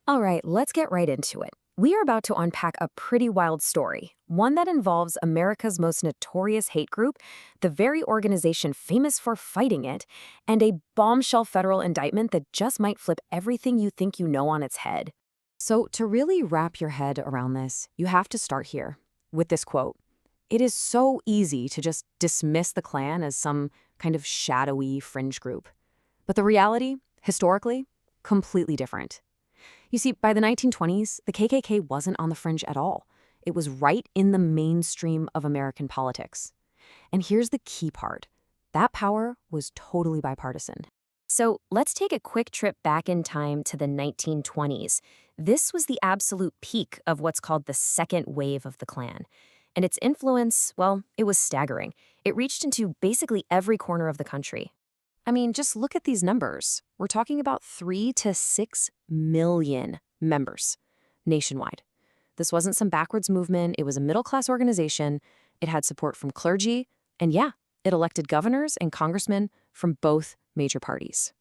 All right, let's get right into it. We are about to unpack a pretty wild story, one that involves America's most notorious hate group, the very organization famous for fighting it, and a bombshell federal indictment that just might flip everything you think you know on its head. So, to really wrap your head around this, you have to start here with this quote. It is so easy to just dismiss the Klan as some kind of shadowy fringe group. But the reality, historically, completely different. You see, by the 1920s, the KKK wasn't on the fringe at all. It was right in the mainstream of American politics. And here's the key part. That power was totally bipartisan. So let's take a quick trip back in time to the 1920s. This was the absolute peak of what's called the second wave of the Klan. And its influence, well, it was staggering. It reached into basically every corner of the country. I mean, just look at these numbers. We're talking about 3 to 6 million members nationwide. This wasn't some backwards movement. It was a middle-class organization. It had support from clergy. And yeah, it elected governors and congressmen from both major parties.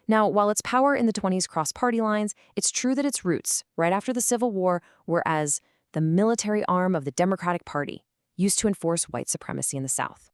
Now, while its power in the 20s crossed party lines, it's true that its roots, right after the Civil War, were as the military arm of the Democratic Party, used to enforce white supremacy in the South.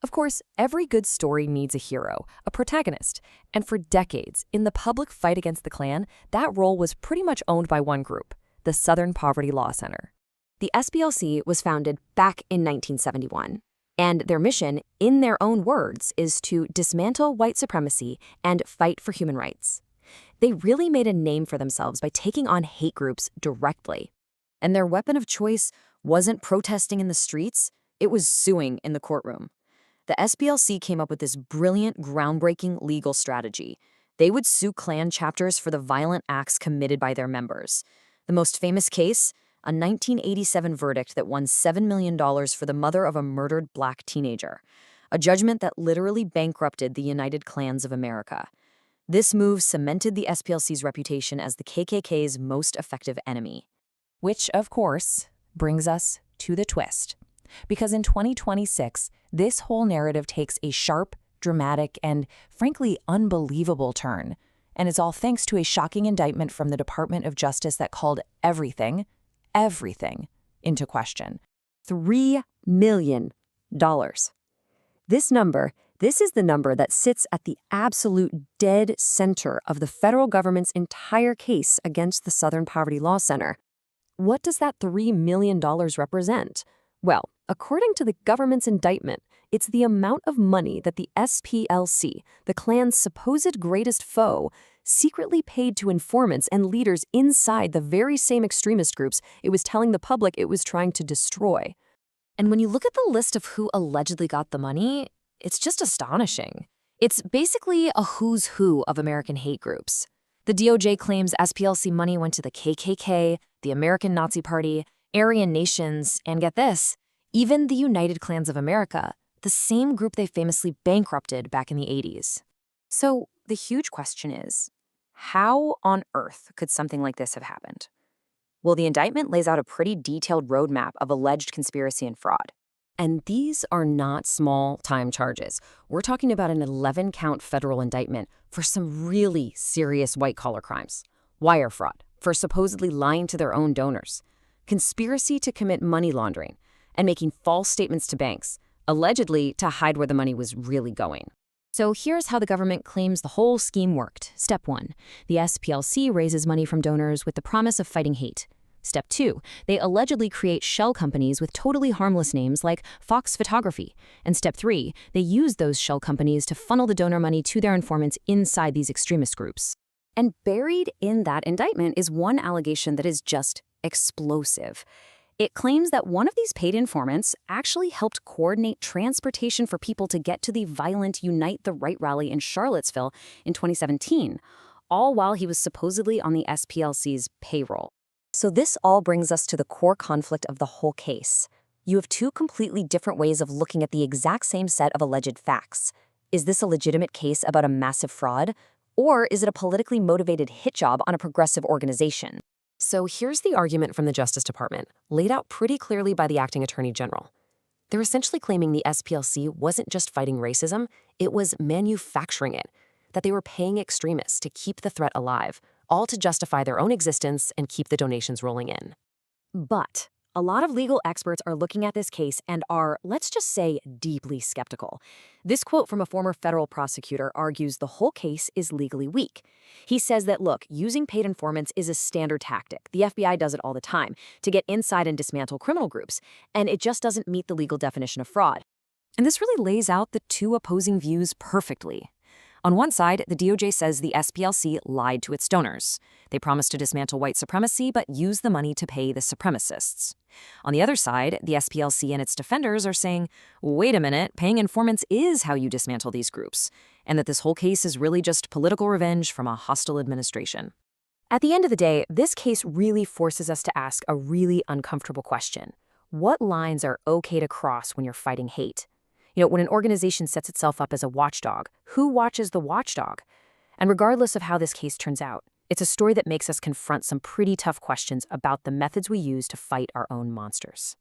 Of course, every good story needs a hero, a protagonist, and for decades, in the public fight against the Klan, that role was pretty much owned by one group, the Southern Poverty Law Center. The SPLC was founded back in 1971, and their mission, in their own words, is to dismantle white supremacy and fight for human rights. They really made a name for themselves by taking on hate groups directly. And their weapon of choice wasn't protesting in the streets, it was suing in the courtroom. The SPLC came up with this brilliant, groundbreaking legal strategy. They would sue Klan chapters for the violent acts committed by their members. The most famous case, a 1987 verdict that won $7 million for the mother of a murdered black teenager, a judgment that literally bankrupted the United Klans of America. This move cemented the SPLC's reputation as the KKK's most effective enemy. Which, of course, brings us to the twist. Because in 2026, this whole narrative takes a sharp, dramatic, and frankly unbelievable turn. And it's all thanks to a shocking indictment from the Department of Justice that called everything into question. $3 million. This is the number that sits at the absolute dead center of the federal government's entire case against the Southern Poverty Law Center. What does that $3 million represent? Well, according to the government's indictment, it's the amount of money that the SPLC, the Klan's supposed greatest foe, secretly paid to informants and leaders inside the very same extremist groups it was telling the public it was trying to destroy. And when you look at the list of who allegedly got the money, it's just astonishing. It's basically a who's who of American hate groups. The DOJ claims SPLC money went to the KKK, the American Nazi Party, Aryan nations, and get this, even the United Klans of America, the same group they famously bankrupted back in the 80s. So the huge question is, how on earth could something like this have happened? Well, the indictment lays out a pretty detailed roadmap of alleged conspiracy and fraud. And these are not small-time charges. We're talking about an 11-count federal indictment for some really serious white-collar crimes. Wire fraud, for supposedly lying to their own donors. Conspiracy to commit money laundering, and making false statements to banks, allegedly to hide where the money was really going. So here's how the government claims the whole scheme worked. Step 1, the SPLC raises money from donors with the promise of fighting hate. Step 2, they allegedly create shell companies with totally harmless names like Fox Photography. And Step 3, they use those shell companies to funnel the donor money to their informants inside these extremist groups. And buried in that indictment is one allegation that is just explosive. It claims that one of these paid informants actually helped coordinate transportation for people to get to the violent Unite the Right rally in Charlottesville in 2017, all while he was supposedly on the SPLC's payroll. So this all brings us to the core conflict of the whole case. You have two completely different ways of looking at the exact same set of alleged facts. Is this a legitimate case about a massive fraud? Or is it a politically motivated hit job on a progressive organization? So here's the argument from the Justice Department, laid out pretty clearly by the acting attorney general. They're essentially claiming the SPLC wasn't just fighting racism, it was manufacturing it, that they were paying extremists to keep the threat alive, all to justify their own existence and keep the donations rolling in. But a lot of legal experts are looking at this case and are, let's just say, deeply skeptical. This quote from a former federal prosecutor argues the whole case is legally weak. He says that, look, using paid informants is a standard tactic. The FBI does it all the time to get inside and dismantle criminal groups, and it just doesn't meet the legal definition of fraud. And this really lays out the two opposing views perfectly. On one side, the DOJ says the SPLC lied to its donors. They promised to dismantle white supremacy but used the money to pay the supremacists. On the other side, the SPLC and its defenders are saying, wait a minute, paying informants is how you dismantle these groups, and that this whole case is really just political revenge from a hostile administration. At the end of the day, this case really forces us to ask a really uncomfortable question. What lines are okay to cross when you're fighting hate? When an organization sets itself up as a watchdog, who watches the watchdog? And regardless of how this case turns out, it's a story that makes us confront some pretty tough questions about the methods we use to fight our own monsters.